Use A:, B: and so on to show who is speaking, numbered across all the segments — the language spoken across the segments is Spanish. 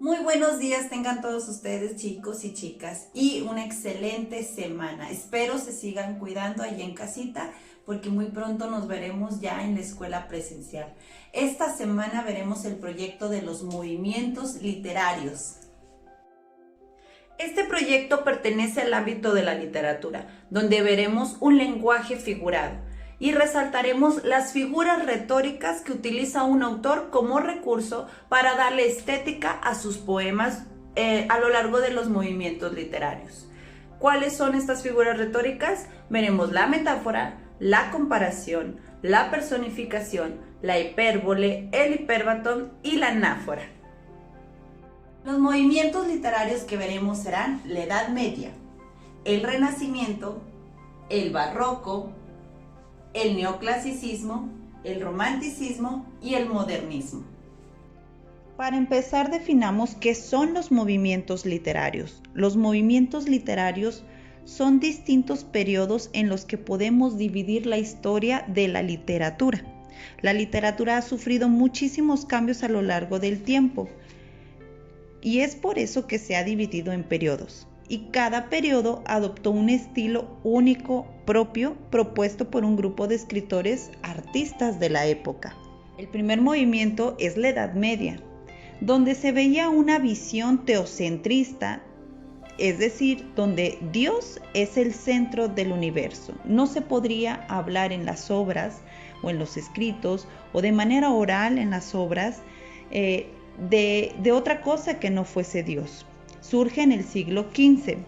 A: Muy buenos días tengan todos ustedes, chicos y chicas, y una excelente semana. Espero se sigan cuidando ahí en casita porque muy pronto nos veremos ya en la escuela presencial. Esta semana veremos el proyecto de los movimientos literarios. Este proyecto pertenece al ámbito de la literatura, donde veremos un lenguaje figurado y resaltaremos las figuras retóricas que utiliza un autor como recurso para darle estética a sus poemas a lo largo de los movimientos literarios. ¿Cuáles son estas figuras retóricas? Veremos la metáfora, la comparación, la personificación, la hipérbole, el hiperbatón y la anáfora. Los movimientos literarios que veremos serán la Edad Media, el Renacimiento, el Barroco, el Neoclasicismo, el Romanticismo y el Modernismo.
B: Para empezar, definamos qué son los movimientos literarios. Los movimientos literarios son distintos periodos en los que podemos dividir la historia de la literatura. La literatura ha sufrido muchísimos cambios a lo largo del tiempo y es por eso que se ha dividido en periodos. Y cada periodo adoptó un estilo único, propio, propuesto por un grupo de escritores artistas de la época. El primer movimiento es la Edad Media, donde se veía una visión teocentrista, es decir, donde Dios es el centro del universo. No se podría hablar en las obras o en los escritos o de manera oral en las obras de otra cosa que no fuese Dios. Surge en el siglo XV.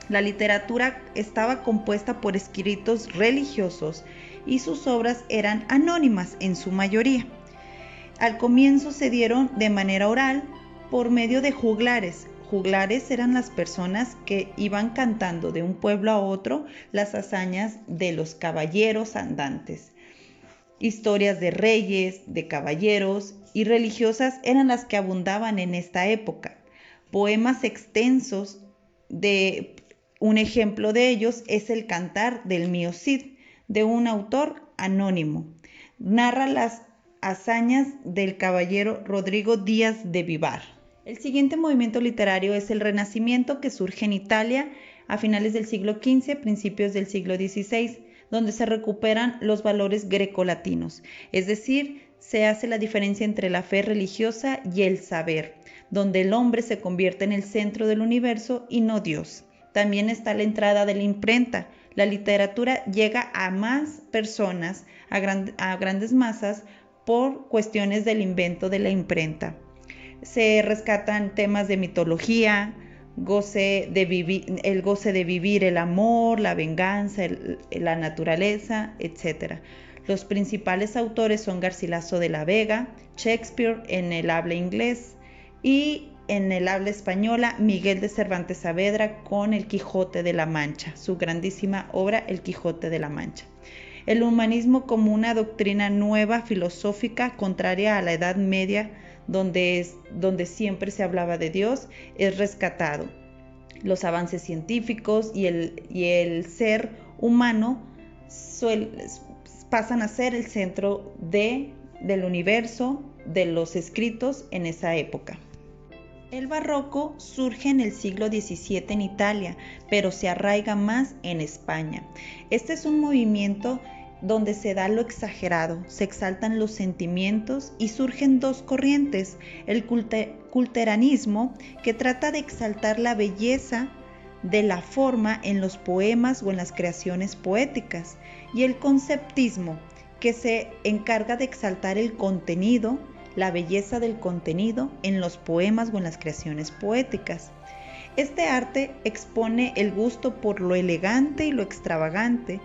B: La literatura estaba compuesta por escritos religiosos y sus obras eran anónimas en su mayoría. Al comienzo se dieron de manera oral por medio de juglares. Juglares eran las personas que iban cantando de un pueblo a otro las hazañas de los caballeros andantes. Historias de reyes, de caballeros y religiosas eran las que abundaban en esta época. Poemas extensos, un ejemplo de ellos es el Cantar del Mío Cid, de un autor anónimo. Narra las hazañas del caballero Rodrigo Díaz de Vivar. El siguiente movimiento literario es el Renacimiento, que surge en Italia a finales del siglo XV, principios del siglo XVI, donde se recuperan los valores grecolatinos, es decir, se hace la diferencia entre la fe religiosa y el saber, donde el hombre se convierte en el centro del universo y no Dios. También está la entrada de la imprenta. La literatura llega a más personas, a grandes masas, por cuestiones del invento de la imprenta. Se rescatan temas de mitología, el goce de vivir, el amor, la venganza, la naturaleza, etc. Los principales autores son Garcilaso de la Vega, Shakespeare en el habla inglés y en el habla española Miguel de Cervantes Saavedra con El Quijote de la Mancha, su grandísima obra El Quijote de la Mancha. El humanismo como una doctrina nueva, filosófica, contraria a la Edad Media, donde siempre se hablaba de Dios, es rescatado. Los avances científicos y el ser humano pasan a ser el centro del universo, de los escritos en esa época. El barroco surge en el siglo XVII en Italia, pero se arraiga más en España. Este es un movimiento donde se da lo exagerado, se exaltan los sentimientos y surgen dos corrientes: el culteranismo, que trata de exaltar la belleza de la forma en los poemas o en las creaciones poéticas, y el conceptismo, que se encarga de exaltar el contenido, la belleza del contenido en los poemas o en las creaciones poéticas. Este arte expone el gusto por lo elegante y lo extravagante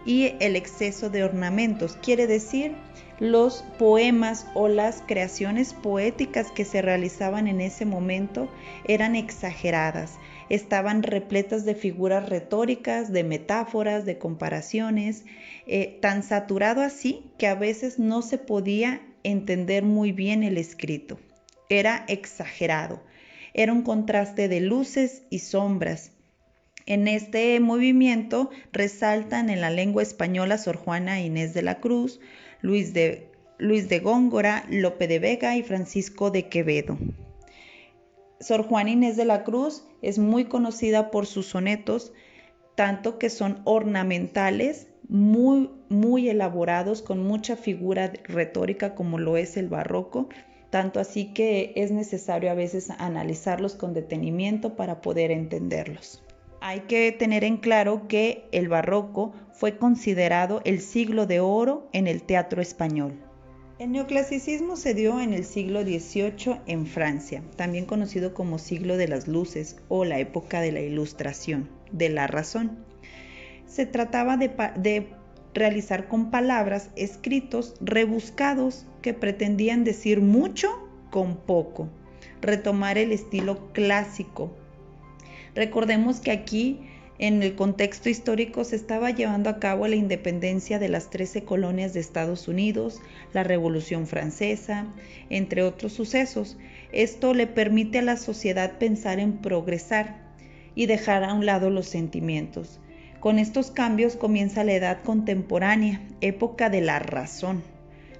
B: y el exceso de ornamentos, quiere decir, los poemas o las creaciones poéticas que se realizaban en ese momento eran exageradas, estaban repletas de figuras retóricas, de metáforas, de comparaciones, tan saturado así que a veces no se podía entender muy bien el escrito. Era exagerado, era un contraste de luces y sombras. En este movimiento resaltan en la lengua española Sor Juana Inés de la Cruz, Luis de Góngora, Lope de Vega y Francisco de Quevedo. Sor Juana Inés de la Cruz es muy conocida por sus sonetos, tanto que son ornamentales, muy elaborados, con mucha figura retórica como lo es el barroco, tanto así que es necesario a veces analizarlos con detenimiento para poder entenderlos. Hay que tener en claro que el barroco fue considerado el siglo de oro en el teatro español. El neoclasicismo se dio en el siglo XVIII en Francia, también conocido como siglo de las luces o la época de la ilustración, de la razón. Se trataba de realizar con palabras escritos rebuscados que pretendían decir mucho con poco, retomar el estilo clásico. Recordemos que aquí, en el contexto histórico, se estaba llevando a cabo la independencia de las 13 colonias de Estados Unidos, la Revolución Francesa, entre otros sucesos. Esto le permite a la sociedad pensar en progresar y dejar a un lado los sentimientos. Con estos cambios comienza la edad contemporánea, época de la razón,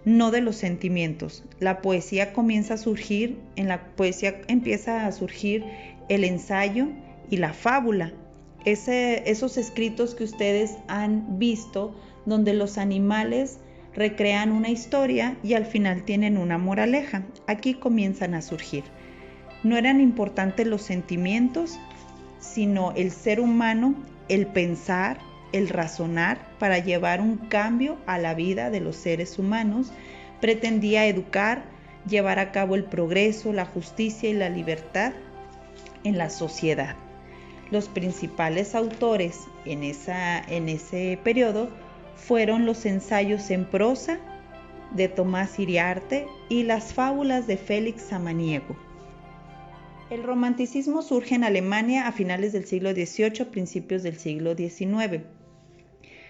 B: no de los sentimientos. La poesía comienza a surgir, en la poesía empieza a surgir el ensayo y la fábula. Esos escritos que ustedes han visto, donde los animales recrean una historia y al final tienen una moraleja. Aquí comienzan a surgir. No eran importantes los sentimientos, sino el ser humano, el pensar, el razonar para llevar un cambio a la vida de los seres humanos. Pretendía educar, llevar a cabo el progreso, la justicia y la libertad en la sociedad. Los principales autores en ese periodo fueron los ensayos en prosa de Tomás Iriarte y las fábulas de Félix Samaniego. El romanticismo surge en Alemania a finales del siglo XVIII, principios del siglo XIX.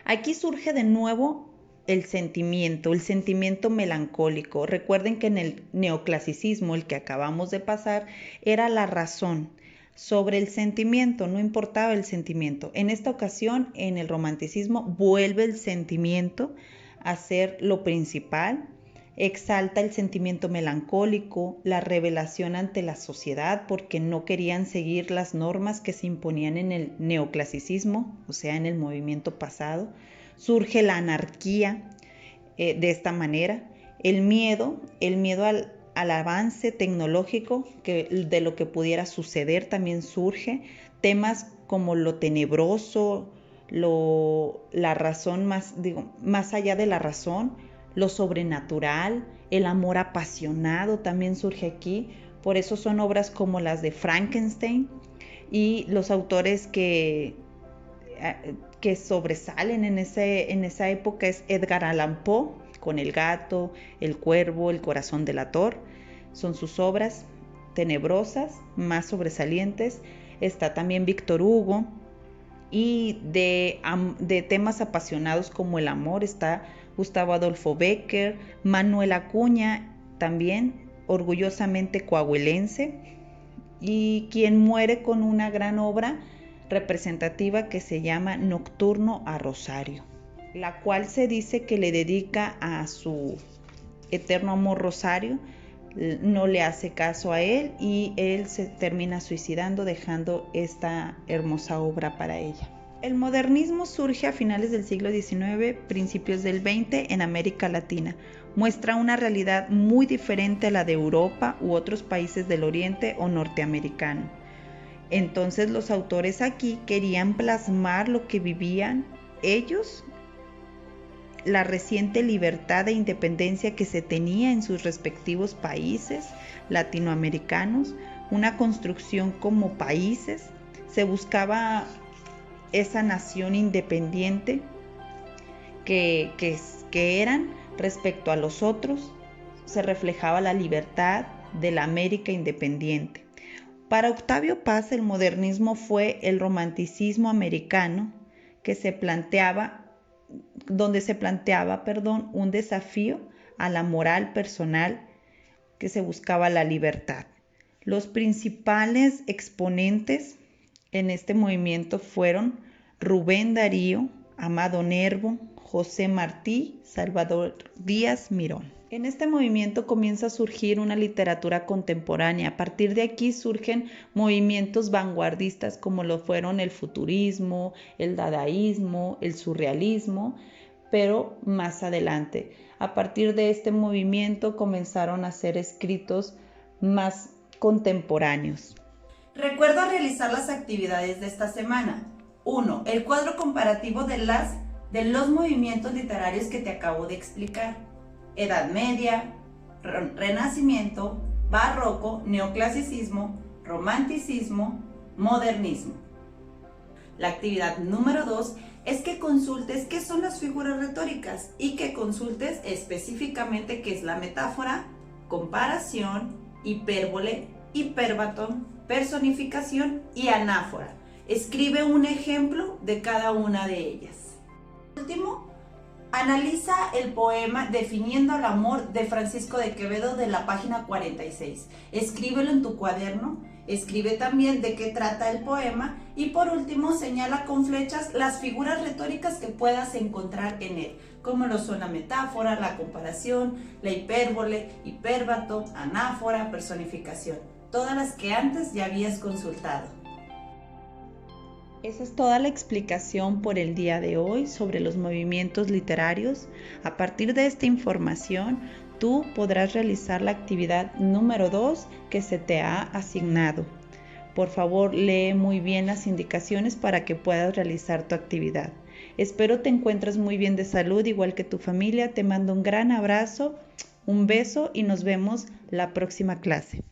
B: Aquí surge de nuevo el sentimiento melancólico. Recuerden que en el neoclasicismo, el que acabamos de pasar, era la razón sobre el sentimiento, no importaba el sentimiento. En esta ocasión, en el romanticismo, vuelve el sentimiento a ser lo principal. Exalta el sentimiento melancólico, la revelación ante la sociedad porque no querían seguir las normas que se imponían en el neoclasicismo, o sea, en el movimiento pasado. Surge la anarquía de esta manera, el miedo al avance tecnológico de lo que pudiera suceder también surge, temas como lo tenebroso, la razón más allá de la razón, lo sobrenatural, el amor apasionado también surge aquí. Por eso son obras como las de Frankenstein y los autores que sobresalen en esa época es Edgar Allan Poe, con El gato, El cuervo, El corazón delator. Son sus obras tenebrosas, más sobresalientes. Está también Víctor Hugo. Y de temas apasionados como el amor está Gustavo Adolfo Bécquer, Manuel Acuña, también orgullosamente coahuilense, y quien muere con una gran obra representativa que se llama Nocturno a Rosario, la cual se dice que le dedica a su eterno amor Rosario. No le hace caso a él y él se termina suicidando, dejando esta hermosa obra para ella. El modernismo surge a finales del siglo XIX, principios del XX en América Latina. Muestra una realidad muy diferente a la de Europa u otros países del Oriente o norteamericano. Entonces los autores aquí querían plasmar lo que vivían ellos, la reciente libertad e independencia que se tenía en sus respectivos países latinoamericanos, una construcción como países. Se buscaba esa nación independiente que eran respecto a los otros. Se reflejaba la libertad de la América independiente. Para Octavio Paz, el modernismo fue el romanticismo americano donde se planteaba un desafío a la moral personal, que se buscaba la libertad. Los principales exponentes en este movimiento fueron Rubén Darío, Amado Nervo, José Martí, Salvador Díaz Mirón. En este movimiento comienza a surgir una literatura contemporánea. A partir de aquí surgen movimientos vanguardistas como lo fueron el futurismo, el dadaísmo, el surrealismo, pero más adelante. A partir de este movimiento comenzaron a ser escritos más contemporáneos.
A: Recuerda realizar las actividades de esta semana. 1. El cuadro comparativo de los movimientos literarios que te acabo de explicar. Edad Media, Renacimiento, Barroco, Neoclasicismo, Romanticismo, Modernismo. La actividad número 2 es que consultes qué son las figuras retóricas y que consultes específicamente qué es la metáfora, comparación, hipérbole, hipérbaton, personificación y anáfora. Escribe un ejemplo de cada una de ellas. Por último, analiza el poema Definiendo el amor de Francisco de Quevedo de la página 46. Escríbelo en tu cuaderno, escribe también de qué trata el poema y por último señala con flechas las figuras retóricas que puedas encontrar en él, como lo son la metáfora, la comparación, la hipérbole, hipérbato, anáfora, personificación, todas las que antes ya habías consultado.
B: Esa es toda la explicación por el día de hoy sobre los movimientos literarios. A partir de esta información, tú podrás realizar la actividad número 2 que se te ha asignado. Por favor, lee muy bien las indicaciones para que puedas realizar tu actividad. Espero te encuentres muy bien de salud, igual que tu familia. Te mando un gran abrazo, un beso y nos vemos la próxima clase.